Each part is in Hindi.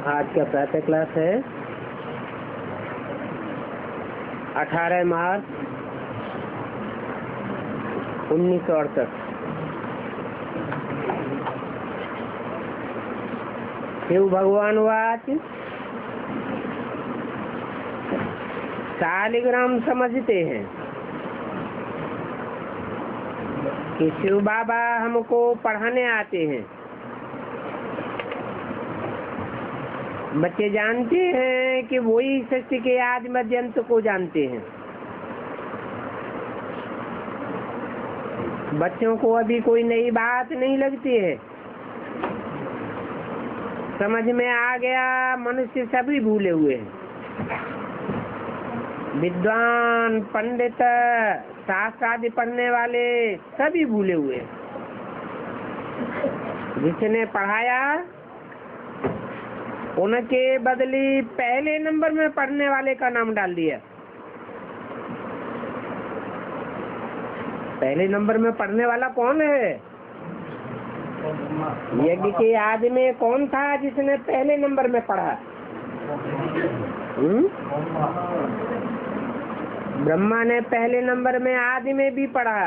आज का प्रातः क्लास है 18 मार्च 1968। शिव भगवान वाच शालिग्राम समझते हैं कि शिव बाबा हमको पढ़ाने आते हैं। बच्चे जानते हैं कि वही सृष्टि के आदि मध्य अंत को जानते हैं। बच्चों को अभी कोई नई बात नहीं लगती है, समझ में आ गया। मनुष्य सभी भूले हुए हैं, विद्वान पंडित शास्त्र आदि पढ़ने वाले सभी भूले हुए हैं। जिसने पढ़ाया उनके बदली पहले नंबर में पढ़ने वाले का नाम डाल दिया। पहले नंबर में पढ़ने वाला कौन है? यज्ञ के आदि में कौन था जिसने पहले नंबर में पढ़ा? ब्रह्मा ने पहले नंबर में आदि में भी पढ़ा,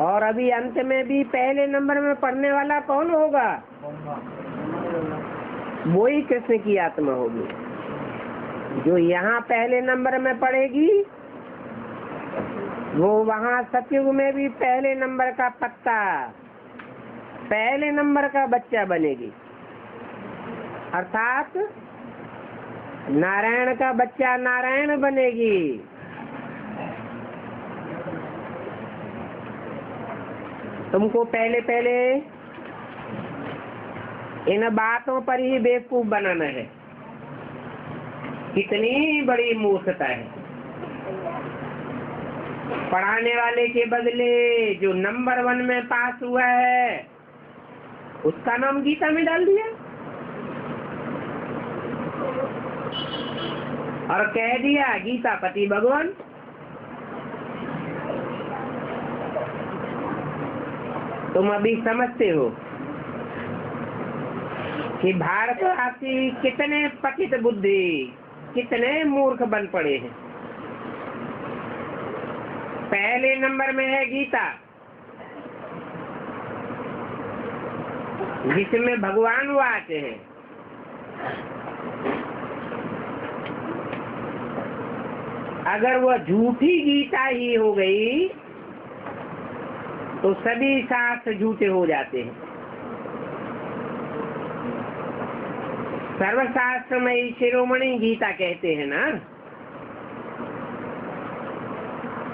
और अभी अंत में भी पहले नंबर में पढ़ने वाला कौन होगा? वही कृष्ण की आत्मा होगी, जो यहाँ पहले नंबर में पढ़ेगी वो वहाँ सतयुग में भी पहले नंबर का पत्ता, पहले नंबर का बच्चा बनेगी। अर्थात नारायण का बच्चा नारायण बनेगी। तुमको पहले पहले इन बातों पर ही बेवकूफ बनाना है। कितनी बड़ी मूर्खता है। पढ़ाने वाले के बदले जो नंबर 1 में पास हुआ है उसका नाम गीता में डाल दिया और कह दिया गीता पति भगवान। तुम अभी समझते हो कि भारतवासी कितने पतित बुद्धि, कितने मूर्ख बन पड़े हैं। पहले नंबर में है गीता, जिसमें भगवान वो आते हैं। अगर वह झूठी गीता ही हो गई तो सभी शास्त्र झूठे हो जाते हैं। सर्वशास्त्र में शिरोमणि गीता कहते हैं ना,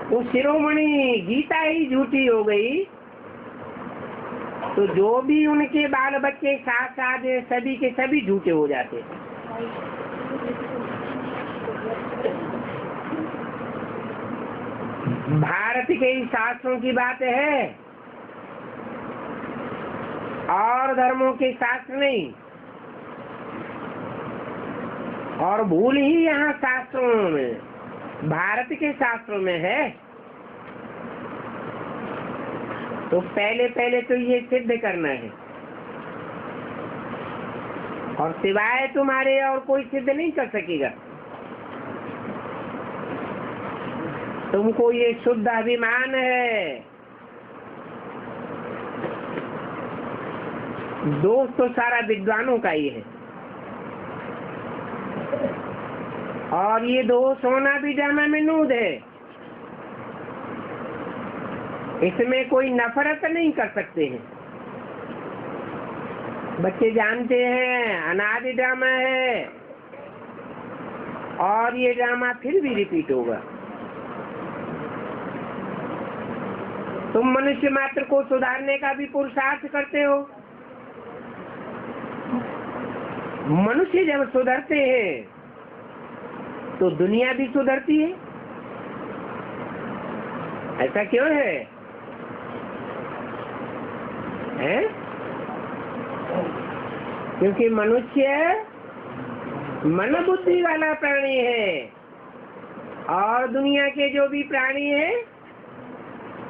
वो शिरोमणि गीता ही झूठी हो गई तो जो भी उनके बाल बच्चे साथ सभी के सभी झूठे हो जाते। भारत के शास्त्रों की बात है और धर्मों के शास्त्र नहीं। और भूल ही यहाँ शास्त्रों में, भारत के शास्त्रों में है। तो पहले पहले तो ये सिद्ध करना है, और सिवाय तुम्हारे और कोई सिद्ध नहीं कर सकेगा। तुमको ये शुद्ध अभिमान है। दोष तो सारा विद्वानों का ही है, और ये दोष होना भी जामा मनूद है। इसमें कोई नफरत नहीं कर सकते हैं। बच्चे जानते हैं अनादि ड्रामा है, और ये ड्रामा फिर भी रिपीट होगा। तुम मनुष्य मात्र को सुधारने का भी पुरुषार्थ करते हो। मनुष्य जब सुधरते हैं तो दुनिया भी सुधरती है। ऐसा क्यों है? क्योंकि मनुष्य मन बुद्धि वाला प्राणी है, और दुनिया के जो भी प्राणी है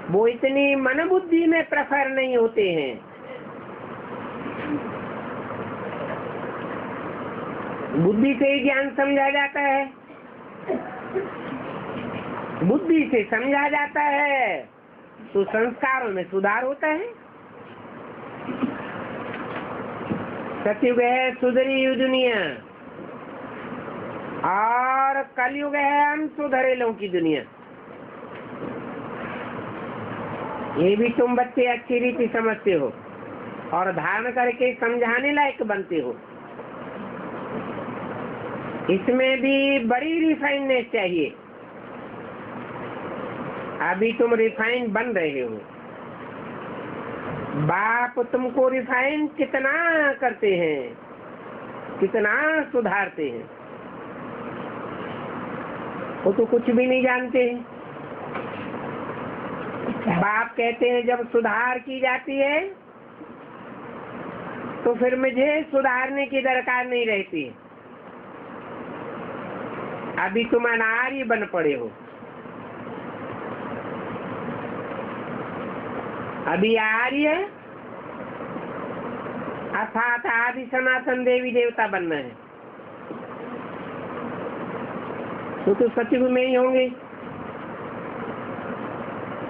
वो इतनी मन बुद्धि में प्रखर नहीं होते हैं। बुद्धि से ही ज्ञान समझा जाता है, बुद्धि से समझा जाता है तो संस्कारों में सुधार होता है। सतयुग है सुधरी हुई दुनिया और कलयुग है अनसुधरेलों की दुनिया। ये भी तुम बच्चे अच्छी रीति समझते हो और धारण करके समझाने लायक बनते हो। इसमें भी बड़ी रिफाइननेस चाहिए। अभी तुम रिफाइन बन रहे हो। बाप तुमको रिफाइन कितना करते हैं, कितना सुधारते हैं, वो तो कुछ भी नहीं जानते हैं। बाप कहते हैं जब सुधार की जाती है तो फिर मुझे सुधारने की दरकार नहीं रहती। अभी तुम अनार्य बन पड़े हो। अभी आर्य अर्थात आदि सनातन देवी देवता बनना है तो सतयुग में ही होंगे।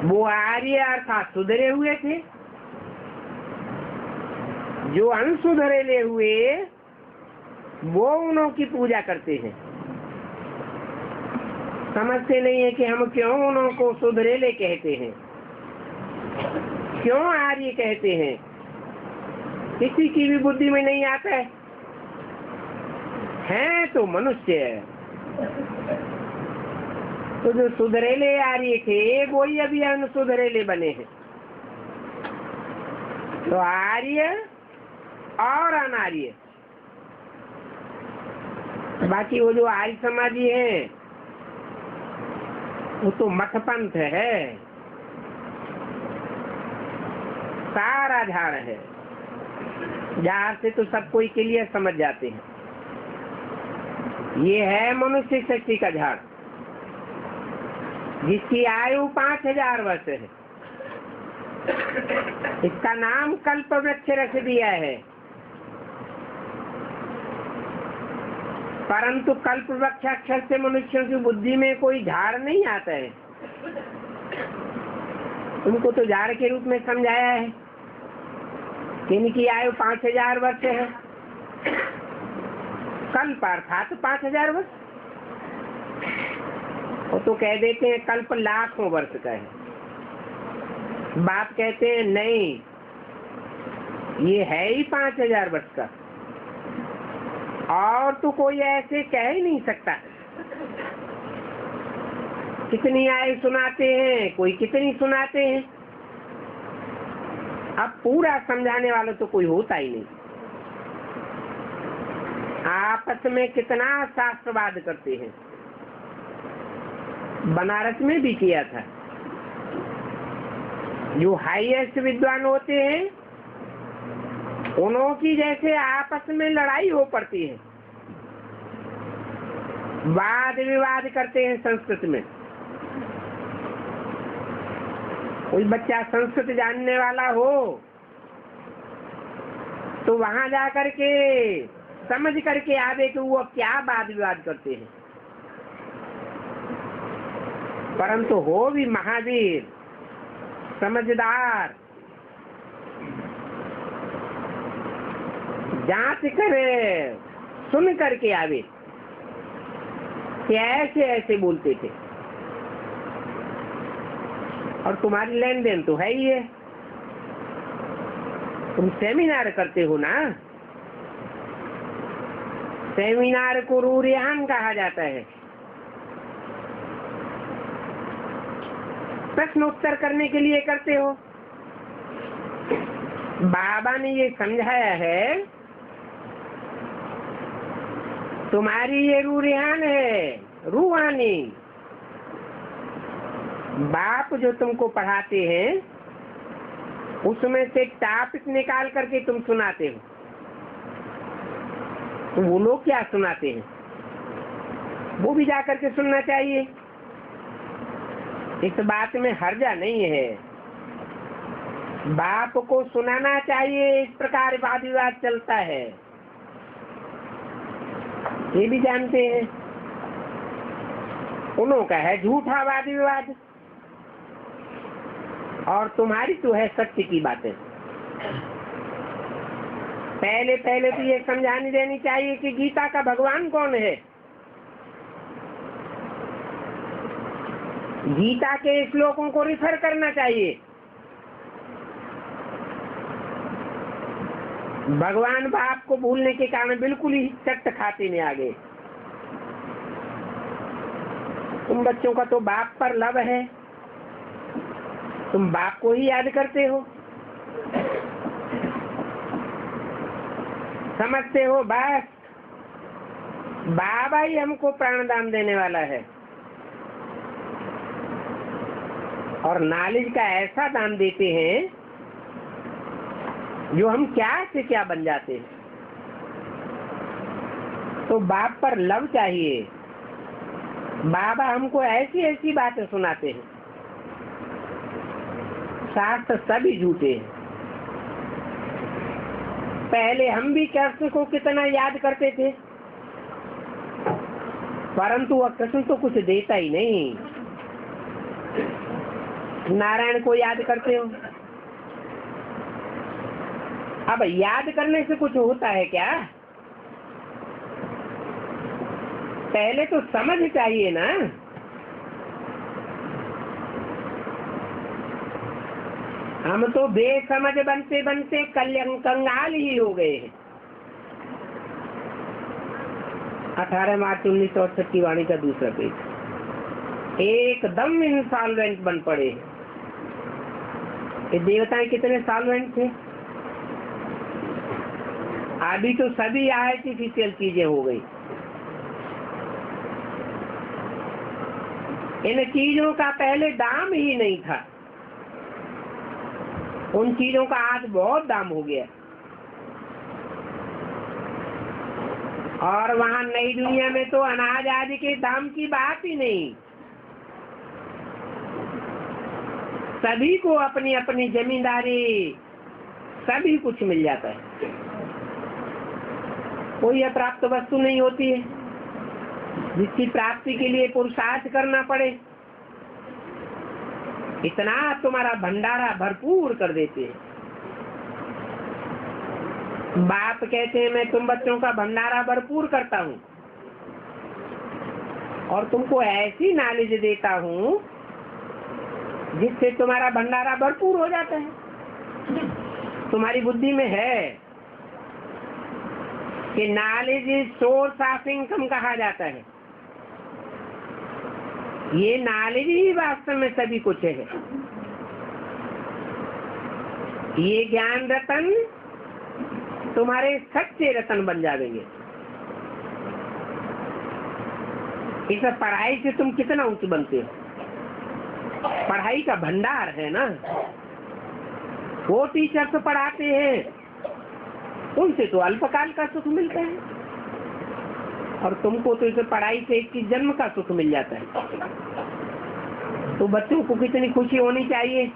वो आर्य अर्थात सुधरे हुए थे, जो अनसुधरेले हुए वो उन्हों की पूजा करते हैं। समझते नहीं है कि हम क्यों उन्हों को सुधरेले कहते हैं, क्यों आर्य कहते हैं। किसी की भी बुद्धि में नहीं आता है तो मनुष्य तो जो सुधरेले आर्य थे वही अभी अनसुधरेले बने हैं। तो आर्य और अनार्य, बाकी वो जो आर्य समाजी है वो तो मठपंथ है, सारा झाड़ है, जहाँ से तो सब कोई क्लियर समझ जाते हैं। ये है मनुष्य शक्ति का झाड़ जिसकी आयु 5000 वर्ष है। इसका नाम कल्प वृक्ष रख दिया है, परंतु कल्प वृक्ष अक्षर से मनुष्यों की बुद्धि में कोई झाड़ नहीं आता है। तुमको तो झाड़ के रूप में समझाया है कि इनकी आयु 5000 वर्ष है। कल्प अर्थात 5000 वर्ष, वो तो कह देते हैं कल्प लाखों वर्ष का है। बाप कहते हैं नहीं, ये है ही 5000 वर्ष का, और तो कोई ऐसे कह ही नहीं सकता। कितनी आयु सुनाते हैं, कोई कितनी सुनाते हैं। अब पूरा समझाने वाला तो कोई होता ही नहीं। आपस में कितना शास्त्रवाद करते हैं। बनारस में भी किया था। जो हाईएस्ट विद्वान होते हैं उन्हों की जैसे आपस में लड़ाई हो पड़ती है, वाद विवाद करते हैं संस्कृत में। कोई बच्चा संस्कृत जानने वाला हो तो वहां जा करके समझ करके आवे कि वो क्या वाद विवाद करते हैं। परंतु हो भी महावीर, समझदार, जांच करे, सुन करके आवे कि ऐसे ऐसे बोलते थे। और तुम्हारी लेन देन तो है ही है, तुम सेमिनार करते हो ना। सेमिनार को रूरियान कहा जाता है। प्रश्न उत्तर करने के लिए करते हो। बाबा ने ये समझाया है तुम्हारी ये रूरियान है, रूहानी। बाप जो तुमको पढ़ाते हैं उसमें से टॉपिक निकाल करके तुम सुनाते हो। तो वो लोग क्या सुनाते हैं वो भी जा करके सुनना चाहिए। इस बात में हर्जा नहीं है, बाप को सुनाना चाहिए। इस प्रकार वाद विवाद चलता है। ये भी जानते हैं। उन्हों का है झूठा वाद विवाद, और तुम्हारी तो है सत्य की बातें। पहले पहले तो ये समझानी देनी चाहिए कि गीता का भगवान कौन है। गीता के श्लोकों को रिफर करना चाहिए। भगवान बाप को भूलने के कारण बिल्कुल ही चट खाते में आ गए। तुम बच्चों का तो बाप पर लव है, तुम बाप को ही याद करते हो, समझते हो बस बाबा ही हमको प्राणदान देने वाला है। और नॉलेज का ऐसा दान देते हैं जो हम क्या से क्या बन जाते हैं। तो बाप पर लव चाहिए। बाबा हमको ऐसी ऐसी बातें सुनाते हैं। शास्त्र सभी झूठे हैं। पहले हम भी कृष्ण को कितना याद करते थे, परंतु वह कृष्ण तो कुछ देता ही नहीं। नारायण को याद करते हो, अब याद करने से कुछ होता है क्या? पहले तो समझ चाहिए ना। हम तो बेसमझ बनते बनते कंगाल ही हो गए हैं। 18 मार्च 1968 की वाणी का दूसरा पेज। एकदम इंसॉल्वेंट बन पड़े। ये देवताएं कितने सॉल्वेंट थे। अभी तो सभी आर्टिफिशियल चीजें हो गई। इन चीजों का पहले दाम ही नहीं था, उन चीजों का आज बहुत दाम हो गया। और वहाँ नई दुनिया में तो अनाज आदि के दाम की बात ही नहीं। सभी को अपनी अपनी जमींदारी, सभी कुछ मिल जाता है। कोई अप्राप्त वस्तु नहीं होती है जिसकी प्राप्ति के लिए पुरुषार्थ करना पड़े। इतना तुम्हारा भंडारा भरपूर कर देते हैं। बाप कहते हैं मैं तुम बच्चों का भंडारा भरपूर करता हूँ और तुमको ऐसी नॉलेज देता हूँ जिससे तुम्हारा भंडारा भरपूर हो जाता है। तुम्हारी बुद्धि में है कि knowledge is source of income कहा जाता है। ये नॉलेज ही वास्तव में सभी कुछ है। ये ज्ञान रतन तुम्हारे सच्चे रतन बन जाएंगे। इस पढ़ाई से तुम कितना ऊंच बनते हो। पढ़ाई का भंडार है ना। वो टीचर तो पढ़ाते हैं, उनसे तो अल्पकाल का सुख मिलता है, और तुमको तो इस पढ़ाई से एक जन्म का सुख मिल जाता है। तो बच्चों को कितनी खुशी होनी चाहिए।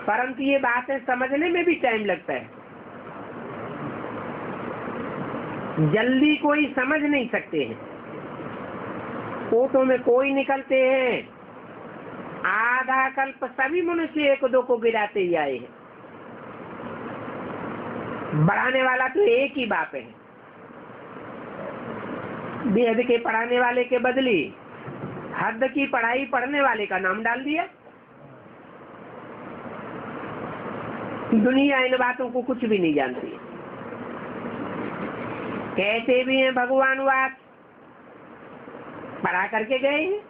परंतु ये बातें समझने में भी टाइम लगता है। जल्दी कोई समझ नहीं सकते हैं। फोटो में कोई निकलते हैं, आधा कल्प सभी मनुष्य एक दो को गिराते ही आए हैं। बढ़ाने वाला तो एक ही बाप है। बेहद के पढ़ाने वाले के बदले हद की पढ़ाई पढ़ने वाले का नाम डाल दिया। दुनिया इन बातों को कुछ भी नहीं जानती। कहते भी हैं भगवान वाद, पढ़ा करके गए हैं,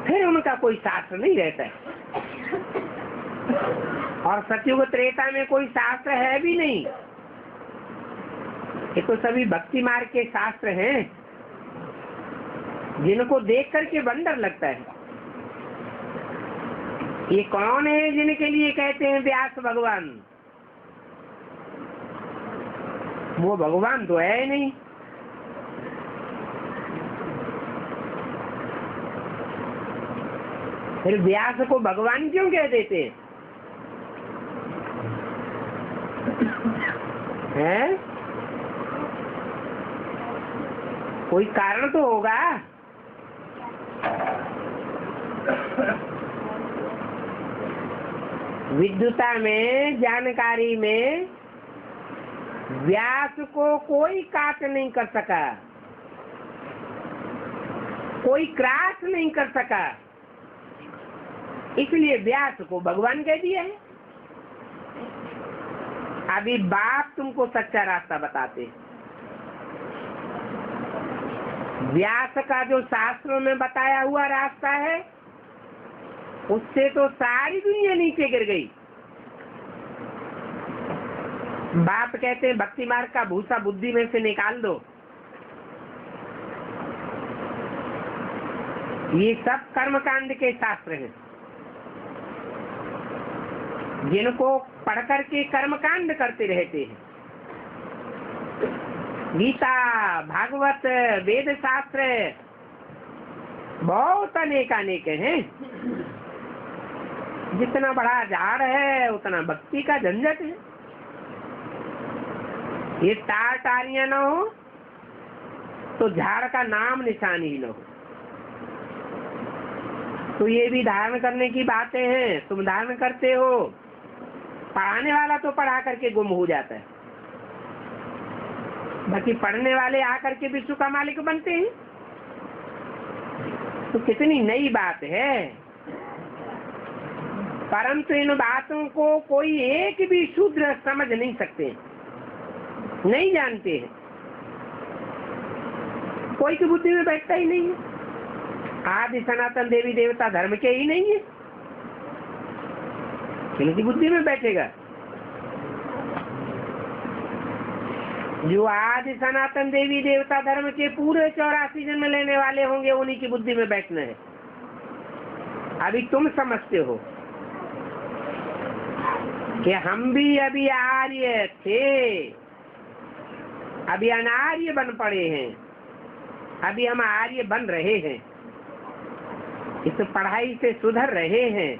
फिर उनका कोई शास्त्र नहीं रहता है। और सतयुग त्रेता में कोई शास्त्र है भी नहीं। ये तो सभी भक्ति मार्ग के शास्त्र हैं जिनको देख करके बंदर लगता है। ये कौन है जिनके लिए कहते हैं व्यास भगवान? वो भगवान तो है नहीं। फिर व्यास को भगवान क्यों कह देते हैं? कोई कारण तो होगा। विद्युता में, जानकारी में व्यास को कोई काट नहीं कर सका, कोई क्रॉस नहीं कर सका, इसलिए व्यास को भगवान कह दिया है। अभी बाप तुमको सच्चा रास्ता बताते। व्यास का जो शास्त्रों में बताया हुआ रास्ता है, उससे तो सारी दुनिया नीचे गिर गई। बाप कहते हैं भक्ति मार्ग का भूसा बुद्धि में से निकाल दो। ये सब कर्मकांड के शास्त्र हैं, जिनको पढ़कर के कर्मकांड करते रहते हैं। गीता, भागवत, वेद शास्त्र बहुत अनेक हैं। जितना बड़ा झाड़ है उतना भक्ति का झंझट है। ये तार तारियां न हो तो झाड़ का नाम निशान ही न हो। तो ये भी धारण करने की बातें हैं। तुम धारण करते हो, पढ़ाने वाला तो पढ़ा करके गुम हो जाता है, बाकी पढ़ने वाले आकर के विश्व का मालिक बनते हैं। तो कितनी नई बात है। परंतु इन बातों को कोई एक भी शूद्र समझ नहीं सकते, नहीं जानते हैं। कोई की बुद्धि में बैठता ही नहीं है। आदि सनातन देवी देवता धर्म के ही नहीं है, किनकी बुद्धि में बैठेगा? जो आदि सनातन देवी देवता धर्म के पूरे 84 जन्म लेने वाले होंगे, उन्हीं की बुद्धि में बैठना है। अभी तुम समझते हो कि हम भी अभी आर्य थे, अभी अनार्य बन पड़े हैं, अभी हम आर्य बन रहे हैं, इस पढ़ाई से सुधर रहे हैं।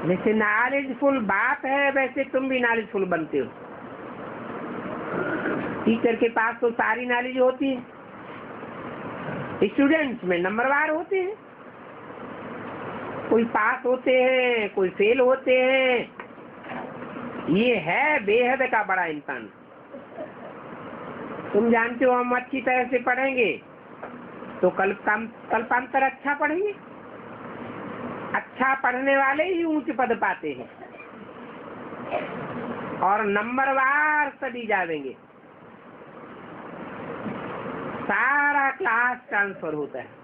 जैसे नॉलेजफुल बात है, वैसे तुम भी नॉलेजफुल बनते हो। टीचर के पास तो सारी नॉलेज होती है, स्टूडेंट्स में नंबरवार होते हैं। कोई पास होते हैं, कोई फेल होते हैं। ये है बेहद का बड़ा इंसान। तुम जानते हो, हम अच्छी तरह से पढ़ेंगे तो कल्पांतर अच्छा पढ़ेंगे। अच्छा पढ़ने वाले ही ऊंच पद पाते हैं और नंबरवार सभी जाएंगे। सारा क्लास ट्रांसफर होता है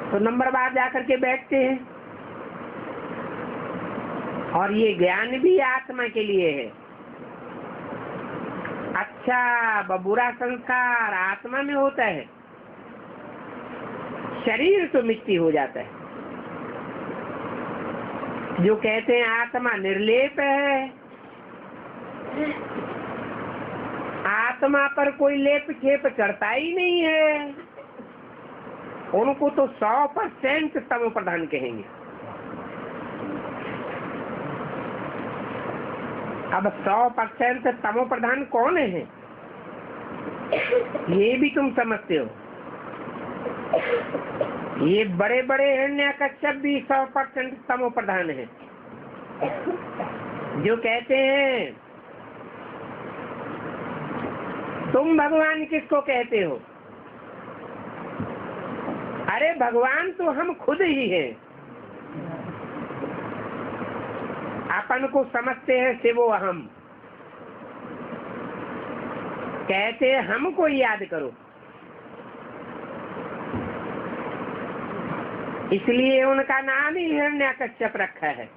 तो नंबरवार जाकर के बैठते हैं। और ये ज्ञान भी आत्मा के लिए है। अच्छा व बुरा संस्कार आत्मा में होता है, शरीर तो मिट्टी हो जाता है। जो कहते हैं आत्मा निर्लेप है, आत्मा पर कोई लेप छेप चढ़ता ही नहीं है, उनको तो 100% तमो प्रधान कहेंगे। अब 100% तमो प्रधान कौन है, ये भी तुम समझते हो। ये बड़े बड़े हिरण्यकश्यप भी 100% तमो प्रधान है। जो कहते हैं तुम भगवान किसको कहते हो? अरे भगवान तो हम खुद ही हैं। अपन को समझते हैं शिवो अहम, कहते हैं हमको याद करो। इसलिए उनका नाम ही हिरण्यकश्यप रखा है।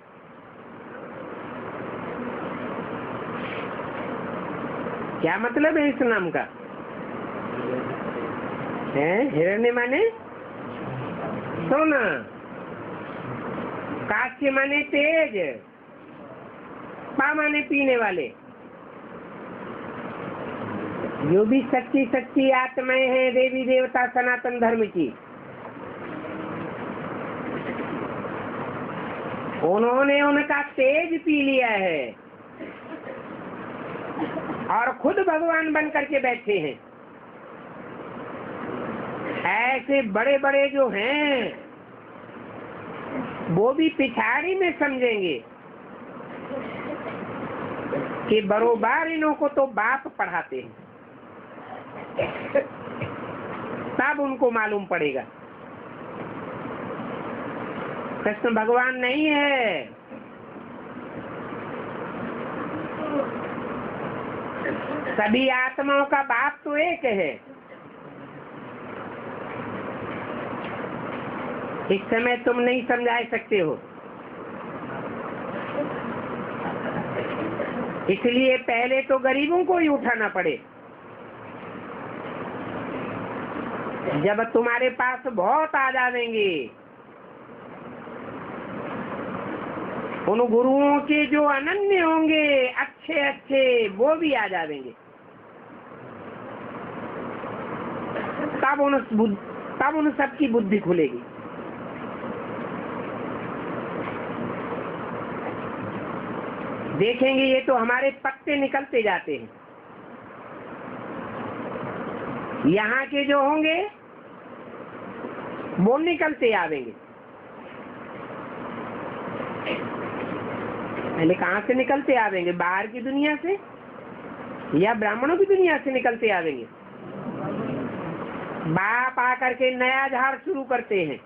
क्या मतलब है इस नाम का? है हिरण्य माने सोना, काश्य माने तेज, पा माने पीने वाले। जो भी सच्ची सच्ची आत्माएं हैं देवी देवता सनातन धर्म की, उन्होंने उनका तेज पी लिया है। और खुद भगवान बन करके बैठे हैं। ऐसे बड़े बड़े जो हैं वो भी पिछाड़ी में समझेंगे कि बरोबर इन्हों को तो बाप पढ़ाते हैं, तब उनको मालूम पड़ेगा कृष्ण भगवान नहीं है। सभी आत्माओं का बाप तो एक है। इस समय तुम नहीं समझा सकते हो, इसलिए पहले तो गरीबों को ही उठाना पड़े। जब तुम्हारे पास बहुत आ जाएंगे, उन गुरुओं के जो अनन्य होंगे अच्छे अच्छे, वो भी आ जाएंगे। तब उन सबकी बुद्धि खुलेगी। देखेंगे ये तो हमारे पत्ते निकलते जाते हैं। यहाँ के जो होंगे वो निकलते आवेंगे। पहले कहाँ से निकलते आवेंगे? बाहर की दुनिया से या ब्राह्मणों की दुनिया से निकलते आवेंगे? बाप आकर के नया झाड़ शुरू करते हैं।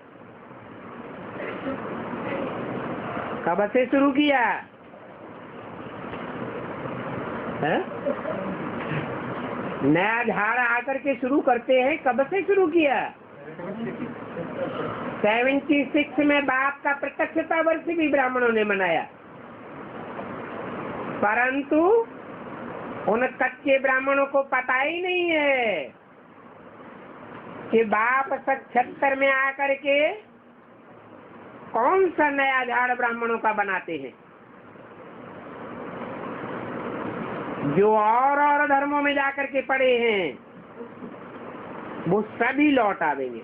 कब से शुरू किया है? नया झाड़ आकर के शुरू करते हैं। कब से शुरू किया? 76 में बाप का प्रत्यक्षता वर्ष भी ब्राह्मणों ने मनाया, परंतु उन कच्चे ब्राह्मणों को पता ही नहीं है कि बाप 76 में आकर के कौन सा नया झाड़ ब्राह्मणों का बनाते हैं। जो और धर्मों में जाकर के पड़े हैं वो सभी लौट आवेंगे,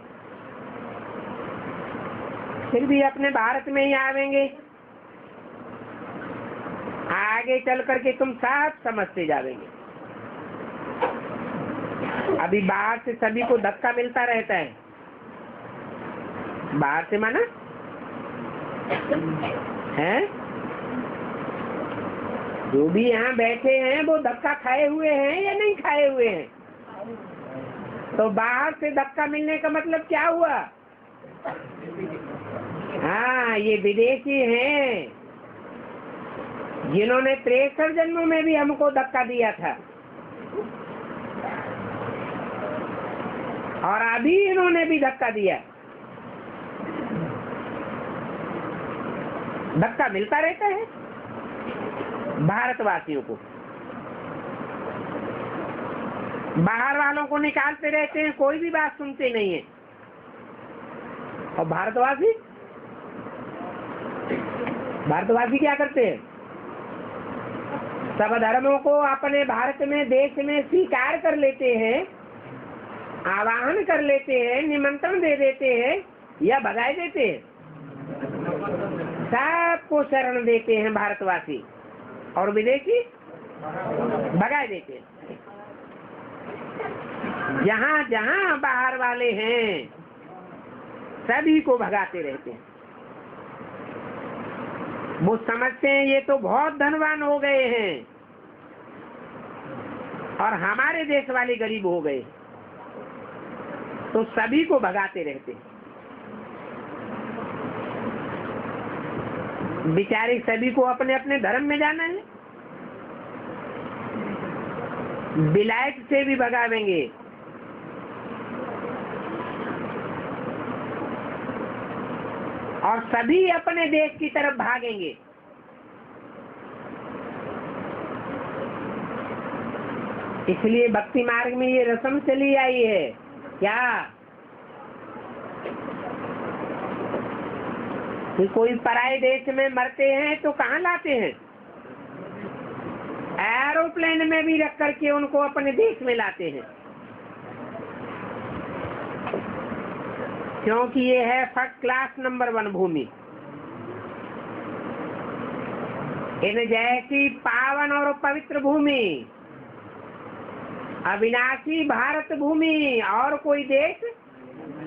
फिर भी अपने भारत में ही आवेंगे। आगे चल करके तुम सब समझते जावेंगे। अभी बाहर से सभी को धक्का मिलता रहता है। बाहर से माना है, जो भी यहाँ बैठे हैं वो धक्का खाए हुए हैं या नहीं खाए हुए हैं? तो बाहर से धक्का मिलने का मतलब क्या हुआ? हाँ, ये विदेशी हैं जिन्होंने 63 जन्मों में भी हमको धक्का दिया था, और अभी इन्होंने भी धक्का दिया। धक्का मिलता रहता है भारतवासियों को। बाहर वालों को निकालते रहते हैं, कोई भी बात सुनते नहीं है। और भारतवासी क्या करते हैं? सब धर्मों को अपने भारत में, देश में स्वीकार कर लेते हैं, आवाहन कर लेते हैं, निमंत्रण दे देते हैं या भगाए देते हैं। सबको शरण देते हैं भारतवासी, और विदेशी भगाए देते हैं। जहाँ जहाँ बाहर वाले हैं सभी को भगाते रहते हैं। वो समझते हैं ये तो बहुत धनवान हो गए हैं और हमारे देश वाले गरीब हो गए, तो सभी को भगाते रहते हैं। बेचारे सभी को अपने अपने धर्म में जाना है। विलायत से भी भगावेंगे, और सभी अपने देश की तरफ भागेंगे। इसलिए भक्ति मार्ग में ये रस्म चली आई है। क्या कि कोई पराये देश में मरते हैं तो कहाँ लाते हैं? एरोप्लेन में भी रख करके उनको अपने देश में लाते हैं, क्योंकि ये है फर्स्ट क्लास नंबर 1 भूमि। इन जैसी पावन और पवित्र भूमि अविनाशी भारत भूमि, और कोई देश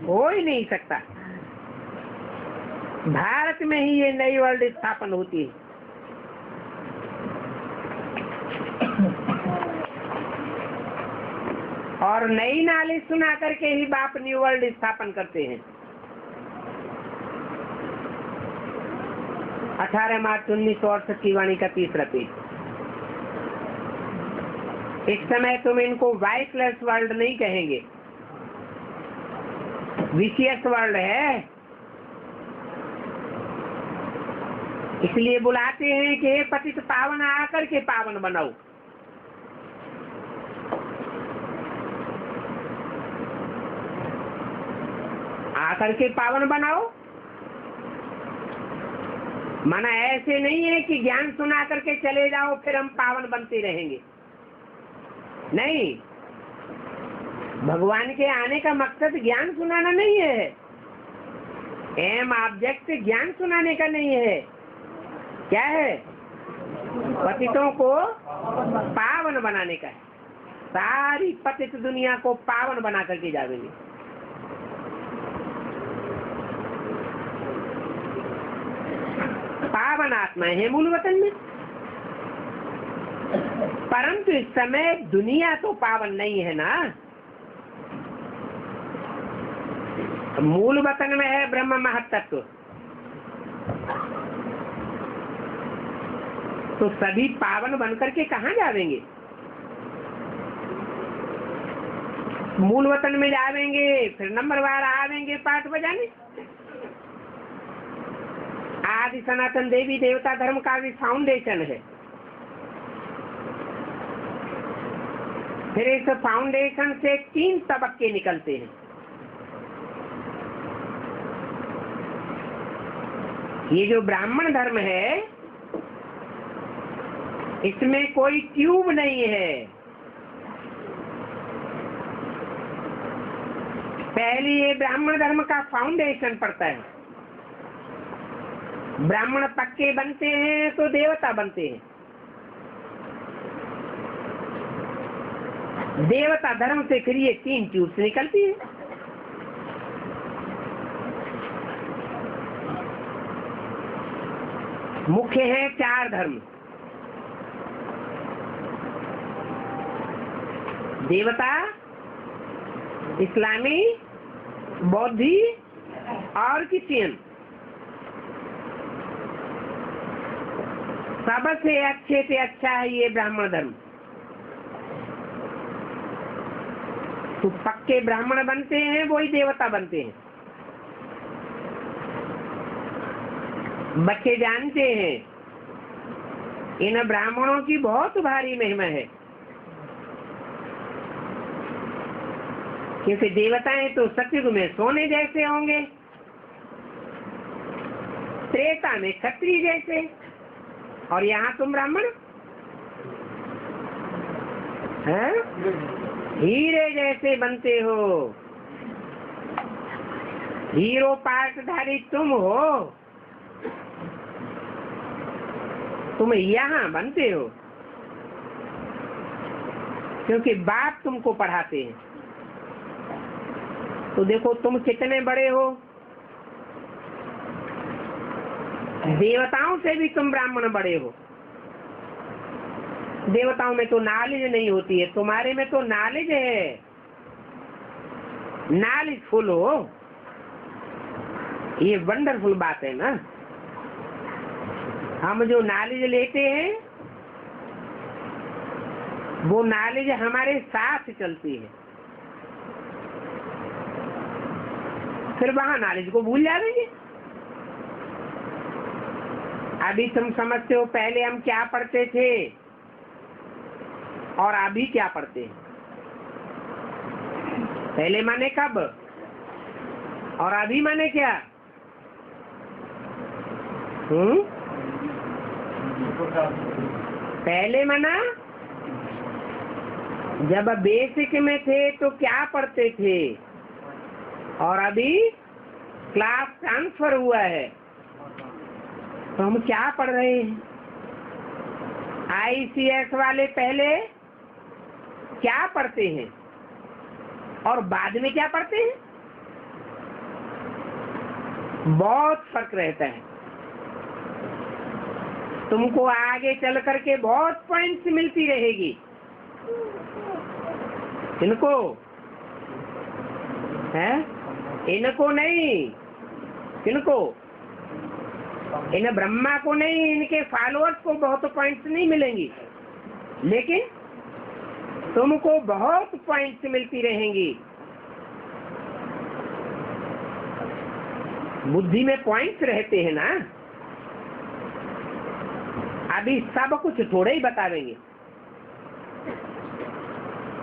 हो ही नहीं सकता। भारत में ही ये नई वर्ल्ड स्थापन होती है। और नई नाली सुना करके ही बाप न्यू वर्ल्ड स्थापन करते हैं। 18 मार्च 1968 की वाणी का 3रा पेज। इस समय तुम इनको वाइसलेस वर्ल्ड नहीं कहेंगे, विशियस वर्ल्ड है। इसलिए बुलाते हैं कि हे पतित पावन आकर के पावन बनाओ। आकर के पावन बनाओ, माना ऐसे नहीं है कि ज्ञान सुना करके चले जाओ फिर हम पावन बनते रहेंगे। नहीं, भगवान के आने का मकसद ज्ञान सुनाना नहीं है। एम ऑब्जेक्ट ज्ञान सुनाने का नहीं है। क्या है? पतितों को पावन बनाने का है। सारी पतित दुनिया को पावन बना करके जाएंगे। पावन आत्मा है मूल वतन में, परंतु इस समय दुनिया तो पावन नहीं है ना। मूल वतन में है ब्रह्म महत्त्व, तो सभी पावन बनकर के कहाँ जावेंगे? मूल वतन में जावेंगे, फिर नंबरवार आवेंगे पाठ बजाने। आदि सनातन देवी देवता धर्म का भी फाउंडेशन है। फिर इस फाउंडेशन से 3 तबक्के निकलते हैं। ये जो ब्राह्मण धर्म है, इसमें कोई ट्यूब नहीं है। पहले ये ब्राह्मण धर्म का फाउंडेशन पड़ता है। ब्राह्मण पक्के बनते हैं तो देवता बनते हैं। देवता धर्म से फिर ये 3 ट्यूब्स निकलती है। मुख्य है 4 धर्म। देवता, इस्लामी, बौद्धि और क्रिश्चियन। सबसे अच्छे से अच्छा है ये ब्राह्मण धर्म। तो पक्के ब्राह्मण बनते हैं वही देवता बनते हैं। बच्चे जानते हैं इन ब्राह्मणों की बहुत भारी महिमा है, क्योंकि देवताएं तो सतयुग में सोने जैसे होंगे, त्रेता में क्षत्रिय जैसे, और यहाँ तुम ब्राह्मण हैं, हीरे जैसे बनते हो। हीरो पार्टधारी तुम हो, तुम यहाँ बनते हो क्योंकि बाप तुमको पढ़ाते हैं। तो देखो तुम कितने बड़े हो। देवताओं से भी तुम ब्राह्मण बड़े हो। देवताओं में तो नॉलेज नहीं होती है, तुम्हारे में तो नॉलेज है। नॉलेजफुल हो, ये वंडरफुल बात है ना। हम जो नॉलेज लेते हैं वो नॉलेज हमारे साथ चलती है, फिर वहां नॉलेज को भूल जाएंगे। अभी तुम समझते हो पहले हम क्या पढ़ते थे और अभी क्या पढ़ते हैं। पहले माने कब और अभी माने क्या? पहले माना जब बेसिक में थे तो क्या पढ़ते थे, और अभी क्लास ट्रांसफर हुआ है तो हम क्या पढ़ रहे हैं। ICS वाले पहले क्या पढ़ते हैं और बाद में क्या पढ़ते हैं, बहुत फर्क रहता है। तुमको आगे चल करके बहुत पॉइंट्स मिलती रहेगी। इनको है, इनको नहीं, किनको, इन ब्रह्मा को नहीं, इनके फॉलोअर्स को बहुत पॉइंट्स नहीं मिलेंगी, लेकिन तुमको बहुत पॉइंट्स मिलती रहेंगी। बुद्धि में पॉइंट्स रहते हैं ना। अभी सब कुछ थोड़े ही बता देंगे,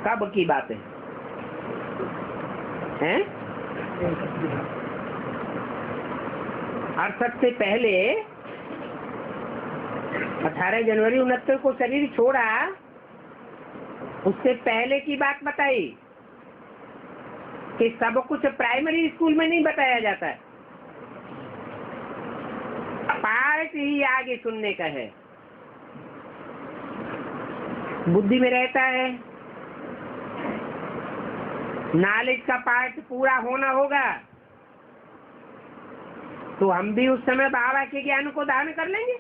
कब की बात है? और सबसे पहले 18 जनवरी 69 को शरीर छोड़ा, उससे पहले की बात बताई कि सब कुछ प्राइमरी स्कूल में नहीं बताया जाता है, पार्ट ही आगे सुनने का है, बुद्धि में रहता है। नॉलेज का पार्ट पूरा होना होगा तो हम भी उस समय बाबा के ज्ञान को धारण कर लेंगे।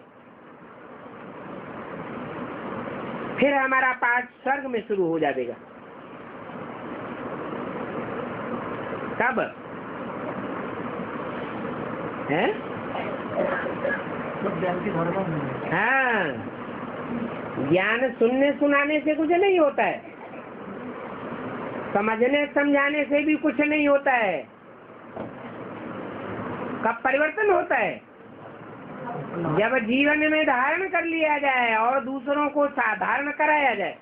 फिर हमारा पार्ट स्वर्ग में शुरू हो जाएगा। कब है? हाँ, ज्ञान सुनने सुनाने से कुछ नहीं होता है, समझने समझाने से भी कुछ नहीं होता है। कब परिवर्तन होता है? जब जीवन में धारण कर लिया जाए और दूसरों को साधारण कराया जाए।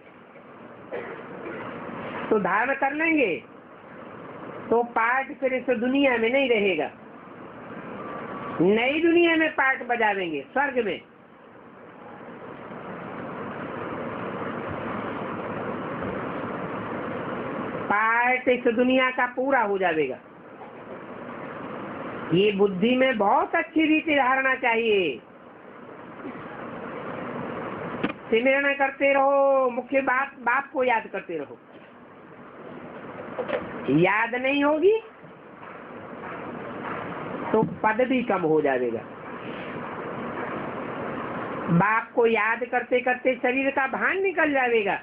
तो धारण कर लेंगे तो पार्ट फिर इस दुनिया में नहीं रहेगा, नई दुनिया में पार्ट बजावेंगे, स्वर्ग में। पार्ट इस दुनिया का पूरा हो जाएगा। ये बुद्धि में बहुत अच्छी रीति धारणा चाहिए। सिमरन करते रहो, मुख्य बात को याद करते रहो। याद नहीं होगी तो पद भी कम हो जाएगा। बाप को याद करते करते शरीर का भान निकल जाएगा।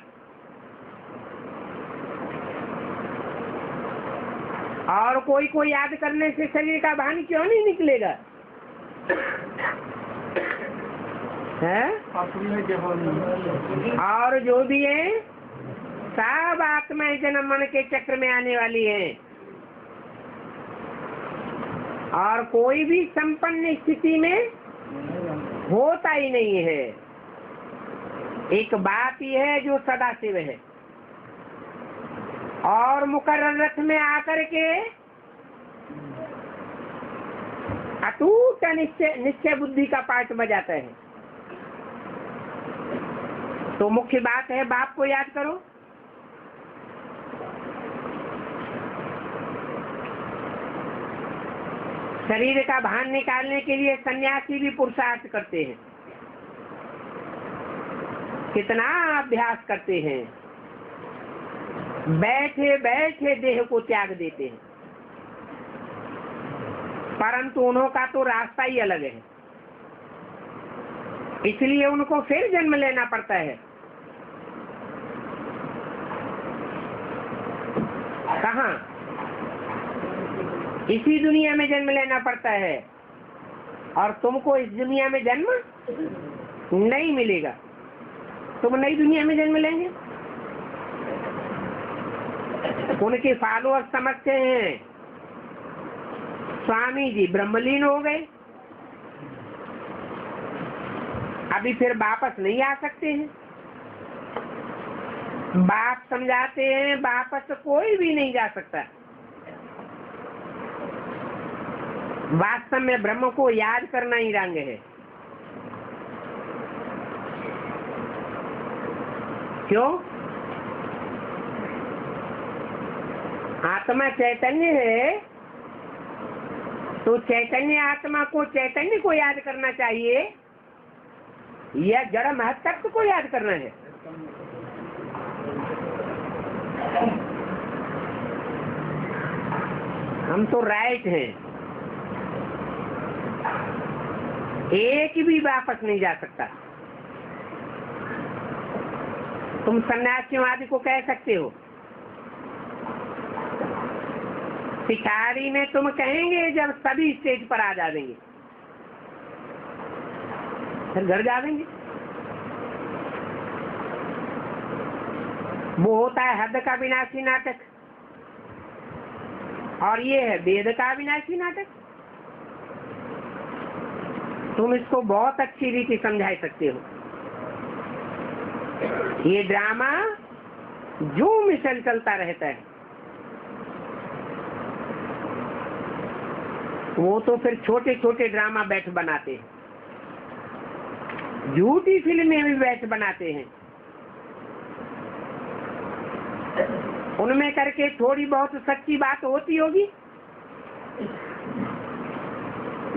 और कोई को याद करने से शरीर का भान क्यों नहीं निकलेगा? है? और जो भी है सब आत्माएं जन्म मरण के चक्र में आने वाली है, और कोई भी संपन्न स्थिति में होता ही नहीं है। एक बात यह है जो सदा शिव है, और मुकर्रर रथ में आकर के अटूट निश्चय बुद्धि का पाठ बजाता है। तो मुख्य बात है, बाप को याद करो। शरीर का भान निकालने के लिए सन्यासी भी पुरुषार्थ करते हैं, कितना अभ्यास करते हैं, बैठे बैठे देह को त्याग देते हैं, परंतु उन्हों का तो रास्ता ही अलग है, इसलिए उनको फिर जन्म लेना पड़ता है। कहाँ? इसी दुनिया में जन्म लेना पड़ता है, और तुमको इस दुनिया में जन्म नहीं मिलेगा। तुम नई दुनिया में जन्म लेंगे। उनके फॉलोअर समझते हैं स्वामी जी ब्रह्मलीन हो गए, अभी फिर वापस नहीं आ सकते हैं। बाप समझाते हैं वापस कोई भी नहीं जा सकता। वास्तव में ब्रह्म को याद करना ही रंग है। क्यों? आत्मा चैतन्य है, तो चैतन्य आत्मा को चैतन्य को याद करना चाहिए या जड़ महत्त्व को याद करना है? हम तो राइट हैं, एक भी वापस नहीं जा सकता। तुम सन्यासियों आदि को कह सकते हो, शिकारी में तुम कहेंगे जब सभी स्टेज पर आ जाएंगे, फिर घर जाएंगे। वो होता है हद का विनाशी नाटक, और ये है वेद का विनाशी नाटक। तुम इसको बहुत अच्छी रीति समझा सकते हो। ये ड्रामा जो मिशन चलता रहता है, वो तो फिर छोटे छोटे ड्रामा बैठ बनाते हैं, झूठी फिल्में भी बैठ बनाते हैं। उनमें करके थोड़ी बहुत सच्ची बात होती होगी।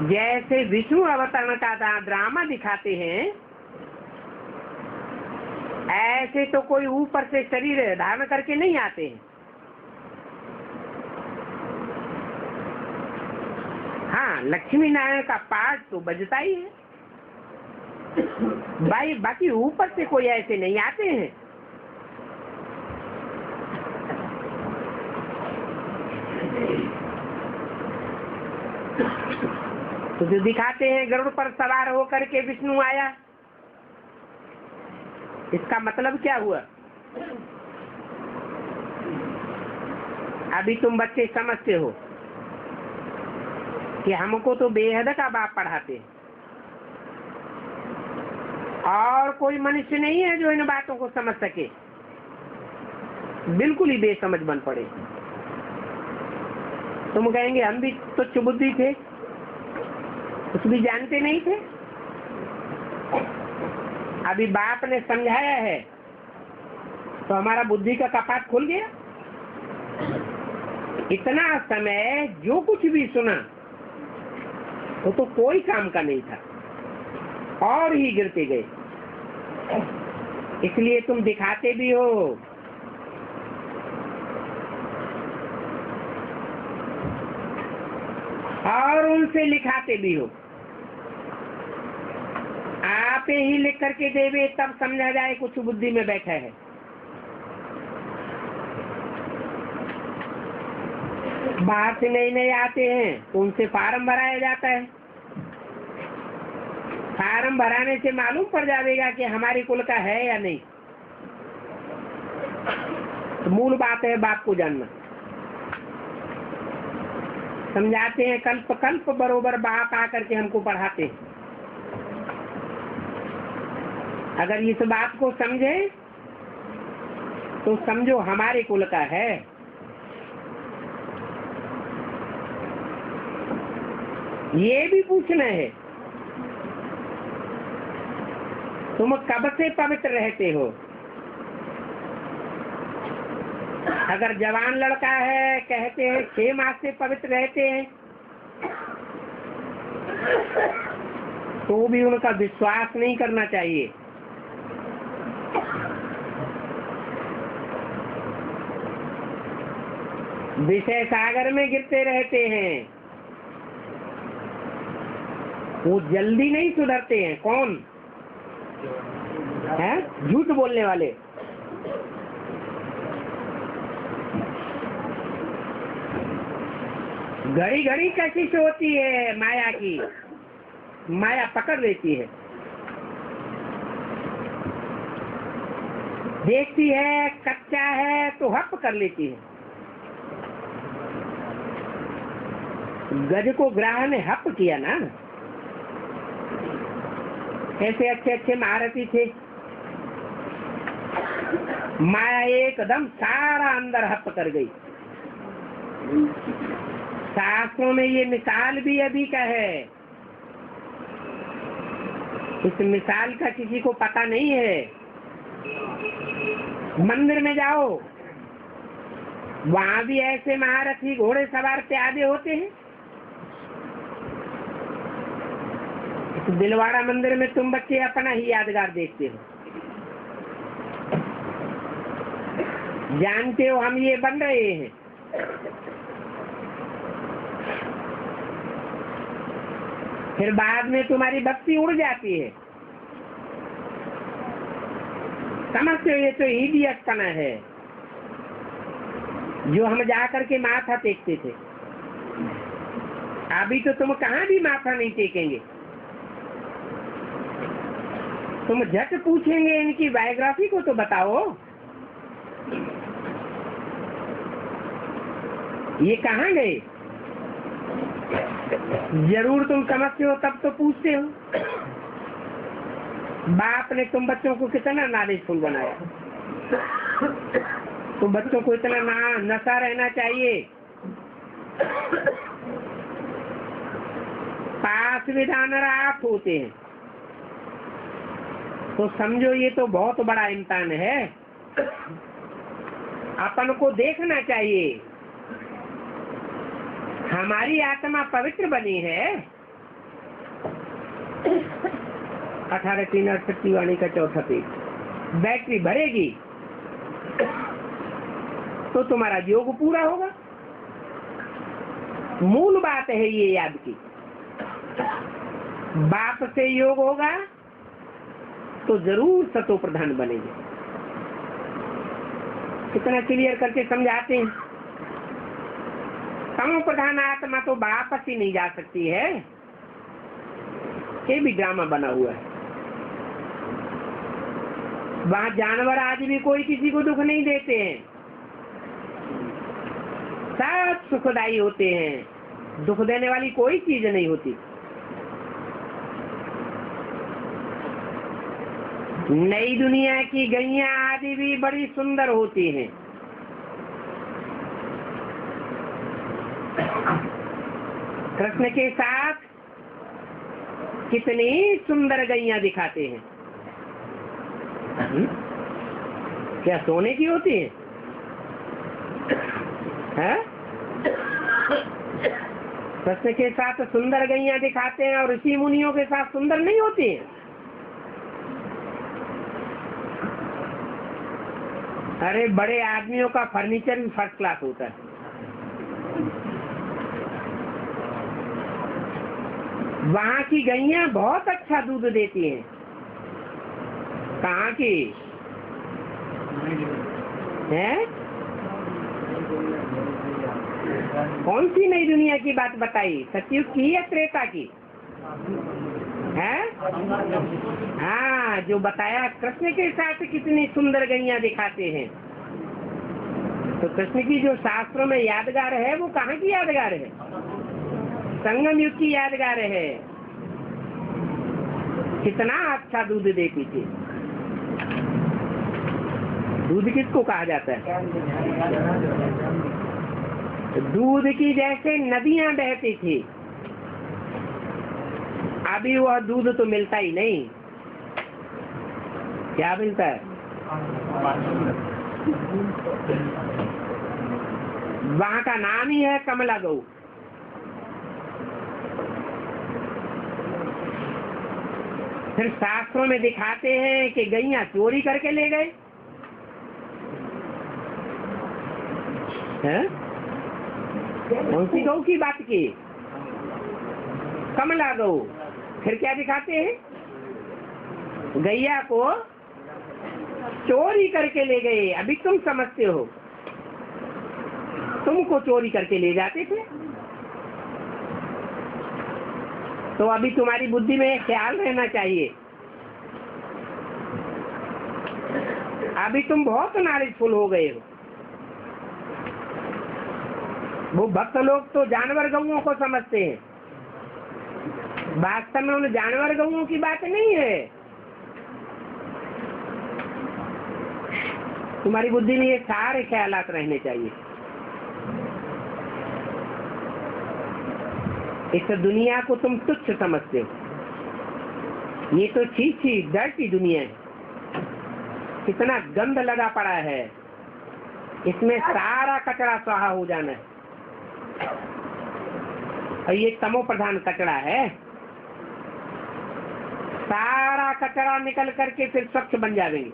जैसे विष्णु अवतरण का ड्रामा दिखाते हैं, ऐसे तो कोई ऊपर से शरीर धारण करके नहीं आते हैं। हाँ, लक्ष्मी नारायण का पाठ तो बजता ही है भाई, बाकी ऊपर से कोई ऐसे नहीं आते हैं। तो जो दिखाते हैं गरुड़ पर सवार होकर के विष्णु आया, इसका मतलब क्या हुआ? अभी तुम बच्चे समझते हो कि हमको तो बेहद का बाप पढ़ाते हैं, और कोई मनुष्य नहीं है जो इन बातों को समझ सके। बिल्कुल ही बेसमझ बन पड़े। तुम कहेंगे हम भी तुच्छ बुद्धि थे, कुछ भी जानते नहीं थे। अभी बाप ने समझाया है तो हमारा बुद्धि का कपाट खुल गया। इतना समय जो कुछ भी सुना वो तो कोई काम का नहीं था, और ही गिरते गए। इसलिए तुम दिखाते भी हो, और उनसे लिखाते भी हो। आप ही लिख करके देवे तब समझा जाए कुछ बुद्धि में बैठा है। बाहर से नए नए आते हैं तो उनसे फार्म भराया जाता है। फार्म भराने से मालूम पड़ जाएगा कि हमारी कुल का है या नहीं। तो मूल बात है बाप को जानना। समझाते हैं कल्प कल्प बरोबर बाप आकर के हमको पढ़ाते हैं। अगर इस बात को समझे तो समझो हमारे कुल का है। ये भी पूछना है तुम कब से पवित्र रहते हो। अगर जवान लड़का है कहते हैं 6 मास से पवित्र रहते हैं, तो भी उनका विश्वास नहीं करना चाहिए। विषय सागर में गिरते रहते हैं, वो जल्दी नहीं सुधरते हैं। कौन है? झूठ बोलने वाले। घड़ी घड़ी कशिश होती है माया की, माया पकड़ लेती है। देखती है कच्चा है तो हप कर लेती है। गज को ग्राह ने हप किया ना। ऐसे अच्छे अच्छे महारथी थे, माया एकदम सारा अंदर हप कर गई। शास्त्रों में ये मिसाल भी अभी का है। इस मिसाल का किसी को पता नहीं है। मंदिर में जाओ, वहां भी ऐसे महारथी घोड़े सवार प्यादे होते हैं। इस दिलवाड़ा मंदिर में तुम बच्चे अपना ही यादगार देखते हो। जानते हो हम ये बन रहे हैं। फिर बाद में तुम्हारी भक्ति उड़ जाती है। समझते हो, ये तो इडियट कना है जो हम जा करके माथा टेकते थे। अभी तो तुम कहाँ भी माथा नहीं टेकेंगे, तुम झट पूछेंगे इनकी बायोग्राफी को तो बताओ, ये कहाँ गए। जरूर तुम समझते हो तब तो पूछते हो। बाप ने तुम बच्चों को कितना नॉलेजफुल बनाया, तो बच्चों को इतना नशा रहना चाहिए। पास विधान रात होते हैं, तो समझो ये तो बहुत बड़ा इम्तिहान है। अपन को देखना चाहिए हमारी आत्मा पवित्र बनी है। 18:3 वाणी का चौथा पेज। बैटरी भरेगी तो तुम्हारा योग पूरा होगा। मूल बात है ये याद की। बाप से योग होगा तो जरूर सतो प्रधान बनेंगे। कितना क्लियर करके समझाते हैं। तमो प्रधान आत्मा तो वापस ही नहीं जा सकती है, ये भी ड्रामा बना हुआ है। वहां जानवर आज भी कोई किसी को दुख नहीं देते हैं, सब सुखदायी होते हैं, दुख देने वाली कोई चीज नहीं होती। नई दुनिया की गैया आदि भी बड़ी सुंदर होती हैं। कृष्ण के साथ कितनी सुंदर गैया दिखाते हैं। क्या सोने की होती है? कृष्ण के साथ सुंदर गैया दिखाते हैं और ऋषि मुनियों के साथ सुंदर नहीं होती है। अरे बड़े आदमियों का फर्नीचर भी फर्स्ट क्लास होता है। वहाँ की गैया बहुत अच्छा दूध देती हैं। कहाँ की है? कौन सी नई दुनिया की बात बताई? सतयुग की या त्रेता की है? हाँ, जो बताया कृष्ण के साथ कितनी सुंदर गैया दिखाते हैं। तो कृष्ण की जो शास्त्रों में यादगार है वो कहाँ की यादगार है? संगम युग की यादगार है। कितना अच्छा दूध देती थी। दूध किसको कहा जाता है? दूध की जैसे नदियां बहती थी। अभी वह दूध तो मिलता ही नहीं। क्या मिलता है? वहां का नाम ही है कमला गौ। फिर शास्त्रों में दिखाते हैं कि गैया चोरी करके ले गए हैं। कौन सी गौ की बात की? कमला गौ। फिर क्या दिखाते हैं? गैया को चोरी करके ले गए। अभी तुम समझते हो, तुमको चोरी करके ले जाते थे। तो अभी तुम्हारी बुद्धि में ख्याल रहना चाहिए। अभी तुम बहुत नॉलेजफुल हो गए हो। वो भक्त लोग तो जानवर गौओं को समझते हैं। वास्तव में उन जानवर गौओं की बात नहीं है। तुम्हारी बुद्धि में ये सारे ख्यालात रहने चाहिए। इस दुनिया को तुम तुच्छ समझते हो। ये तो छी डर्टी दुनिया है। कितना गंद लगा पड़ा है। इसमें सारा कचरा स्वाहा हो जाना है। और ये तमो प्रधान कचरा है। सारा कचरा निकल करके फिर स्वच्छ बन जाएंगे।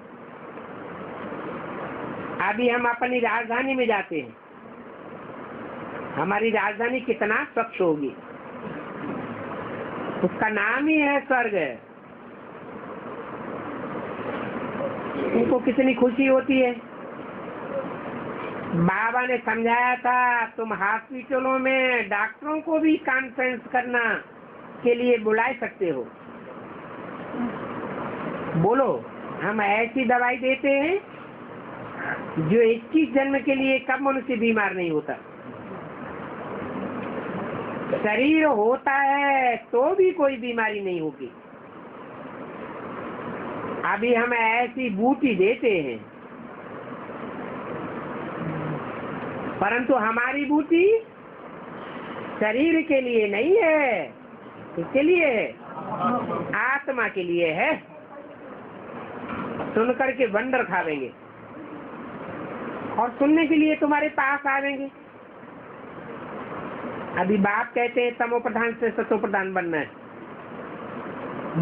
अभी हम अपनी राजधानी में जाते हैं। हमारी राजधानी कितना स्वच्छ होगी। उसका नाम ही है स्वर्ग। उनको कितनी खुशी होती है। बाबा ने समझाया था तुम हॉस्पिटलों में डॉक्टरों को भी कॉन्फ्रेंस करना के लिए बुला सकते हो। बोलो, हम ऐसी दवाई देते हैं जो 21 जन्म के लिए कब मनुष्य बीमार नहीं होता। शरीर होता है तो भी कोई बीमारी नहीं होगी। अभी हम ऐसी बूटी देते हैं, परंतु हमारी बूटी शरीर के लिए नहीं है। किसके लिए है? आत्मा के लिए है। सुन करके बंदर खावेंगे और सुनने के लिए तुम्हारे पास आवेंगे। अभी बाप कहते हैं तमो प्रधान से सतो प्रधान बनना है।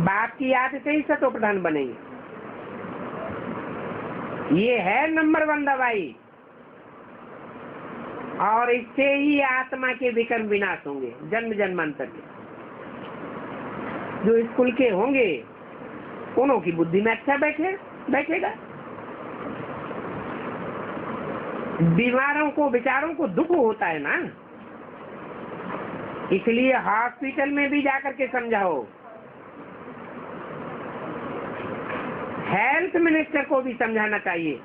बाप की याद से ही सतो प्रधान बनेंगे। ये है नंबर 1 दवाई, और इससे ही आत्मा के विकर्म विनाश होंगे जन्म जन्मांतर के। जो स्कूल के होंगे उन्हों की बुद्धि में अच्छा बैठेगा। बीमारों को बेचारों को दुख होता है ना, इसलिए हॉस्पिटल में भी जाकर के समझाओ। हेल्थ मिनिस्टर को भी समझाना चाहिए।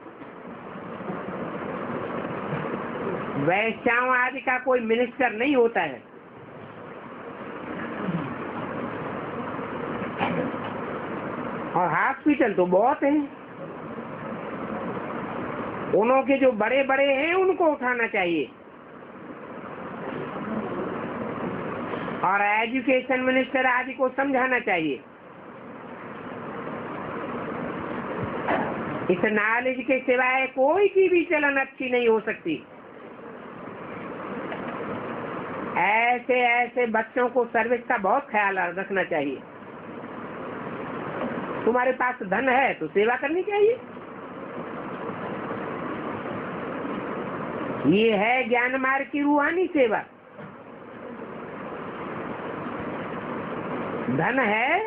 वैश्याओं आदि का कोई मिनिस्टर नहीं होता है। और हॉस्पिटल तो बहुत हैं। उन्हों के जो बड़े बड़े हैं उनको उठाना चाहिए। और एजुकेशन मिनिस्टर आदि को समझाना चाहिए। इस नॉलेज के सिवाय कोई की भी चलन अच्छी नहीं हो सकती। ऐसे ऐसे बच्चों को सर्विस का बहुत ख्याल रखना चाहिए। तुम्हारे पास धन है तो सेवा करनी चाहिए। ये है ज्ञान मार्ग की रूहानी सेवा। धन है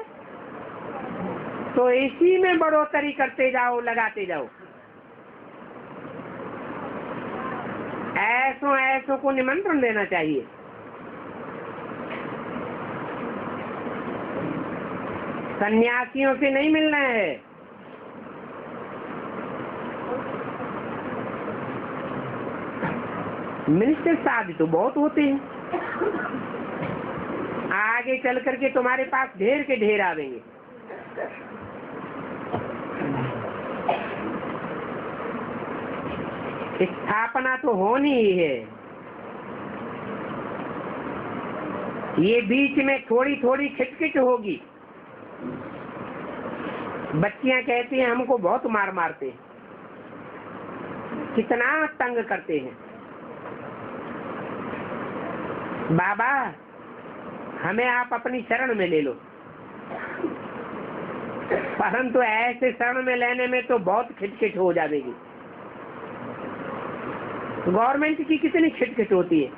तो इसी में बढ़ोतरी करते जाओ, लगाते जाओ। ऐसों ऐसों को निमंत्रण देना चाहिए। सन्यासियों से नहीं मिलना है। मिनिस्टर साहब तो बहुत होते हैं। आगे चल करके तुम्हारे पास ढेर के ढेर आवेंगे। स्थापना तो होनी ही है। ये बीच में थोड़ी थोड़ी खिटखिट होगी। बच्चियां कहती हैं हमको बहुत मार मारते हैं, कितना तंग करते हैं। बाबा हमें आप अपनी शरण में ले लो। परंतु ऐसे शरण में लेने में तो बहुत खिटखिट हो जाएगी। गवर्नमेंट की कितनी खिटखिट होती है।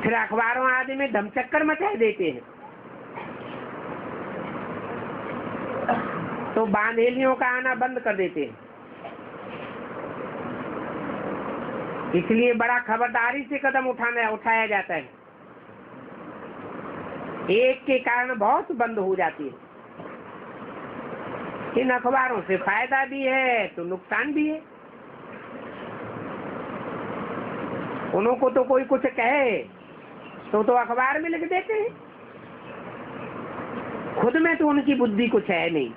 फिर अखबारों आदि में धमचक्कर मचा देते हैं। तो बांधेलियों का आना बंद कर देते हैं। इसलिए बड़ा खबरदारी से कदम उठाया जाता है। एक के कारण बहुत बंद हो जाती है। इन अखबारों से फायदा भी है तो नुकसान भी है। उन्हों को तो कोई कुछ कहे तो अखबार में लिख देते हैं। खुद में तो उनकी बुद्धि कुछ है नहीं।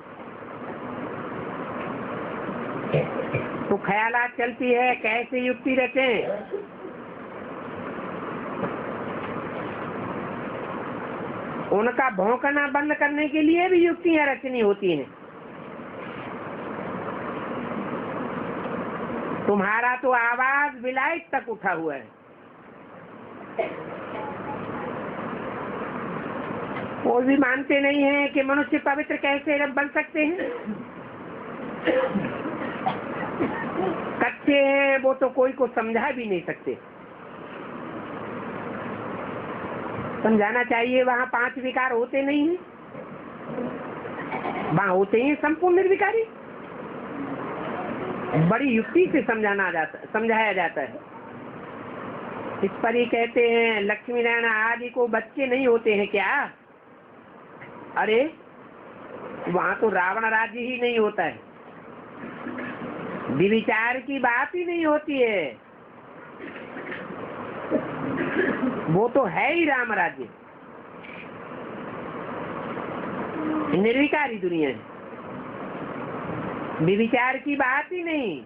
तो ख्यालात चलती है कैसे युक्ति रचें। उनका भौंकना बंद करने के लिए भी युक्तियां रचनी होती हैं। तुम्हारा तो आवाज विलायत तक उठा हुआ है। वो भी मानते नहीं है कि मनुष्य पवित्र कैसे बन सकते हैं। कच्चे हैं वो तो कोई को समझा भी नहीं सकते। समझाना चाहिए वहाँ 5 विकार होते नहीं हैं, वहाँ होते ही संपूर्ण निर्विकारी। बड़ी युक्ति से समझाया जाता है। इस पर ही कहते हैं लक्ष्मी नारायण आदि को बच्चे नहीं होते हैं क्या? अरे वहाँ तो रावण राज्य ही नहीं होता है, विचार की बात ही नहीं होती है, वो तो है ही राम राज्य, निर्विकारी दुनिया है, विचार की बात ही नहीं।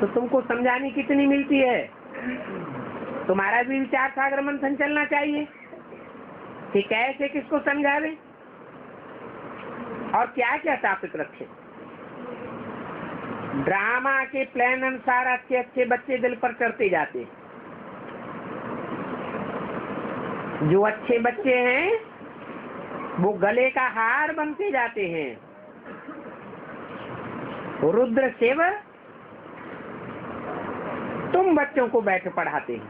तो तुमको समझानी कितनी मिलती है? तुम्हारा भी विचार सागर मंथन चलना चाहिए कि कैसे किसको समझावे और क्या क्या टॉपिक रखे। ड्रामा के प्लान अनुसार अच्छे अच्छे बच्चे दिल पर चढ़ते जाते हैं। जो अच्छे बच्चे हैं वो गले का हार बनते जाते हैं। रुद्र सेवक तुम बच्चों को बैठ पढ़ाते हैं,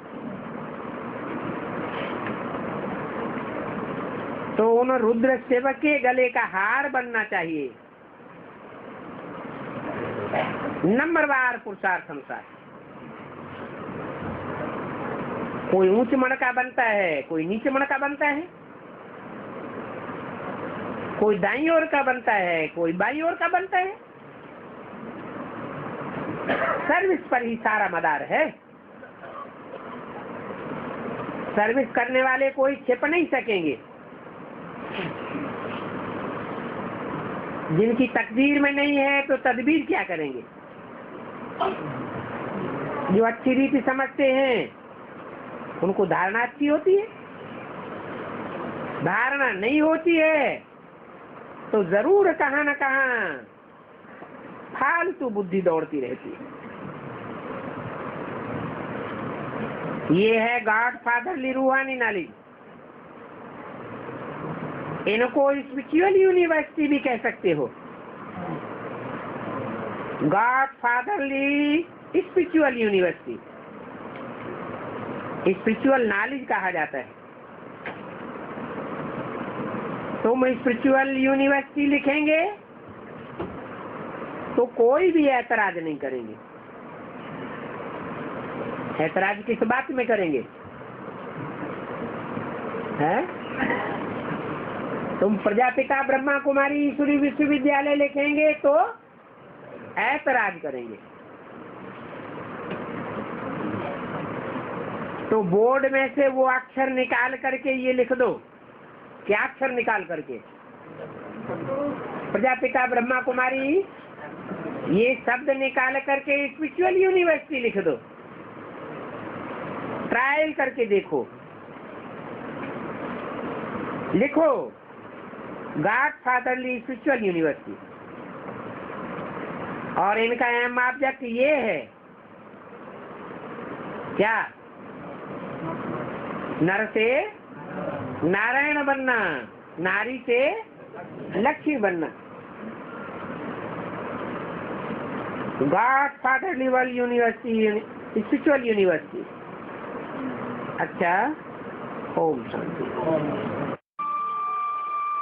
तो उन रुद्र सेवक के गले का हार बनना चाहिए। नंबरवार पुरुषार्थ अनुसार कोई ऊंच मन का बनता है, कोई नीचे मन का बनता है, कोई दाईं ओर का बनता है, कोई बाईं ओर का बनता है। सर्विस पर ही सारा मदार है। सर्विस करने वाले कोई छिप नहीं सकेंगे। जिनकी तकदीर में नहीं है तो तदबीर क्या करेंगे? जो अच्छी रीति समझते हैं उनको धारणा अच्छी होती है, धारणा नहीं होती है तो जरूर कहां न कहां फालतू बुद्धि दौड़ती रहती है। ये है गॉड फादरली रूहानी नॉलेज। इनको स्पिरिचुअल यूनिवर्सिटी भी कह सकते हो। God fatherly spiritual university, spiritual knowledge कहा जाता है। तुम स्पिरिचुअल यूनिवर्सिटी लिखेंगे तो कोई भी ऐतराज नहीं करेंगे। ऐतराज किस बात में करेंगे? है? तुम प्रजापिता ब्रह्मा कुमारी ईश्वरी विश्वविद्यालय लिखेंगे तो ऐतराज करेंगे। तो बोर्ड में से वो अक्षर निकाल करके ये लिख दो। क्या अक्षर निकाल करके? प्रजापिता ब्रह्मा कुमारी, ये शब्द निकाल करके स्पिरिचुअल यूनिवर्सिटी लिख दो। ट्रायल करके देखो, लिखो गॉड फादरली स्पिरिचुअल यूनिवर्सिटी। और इनका अहम ऑब्जेक्ट ये है क्या? नर से नारायण बनना, नारी से लक्ष्मी बनना। God fatherly world university, spiritual university. अच्छा, ओम शांति।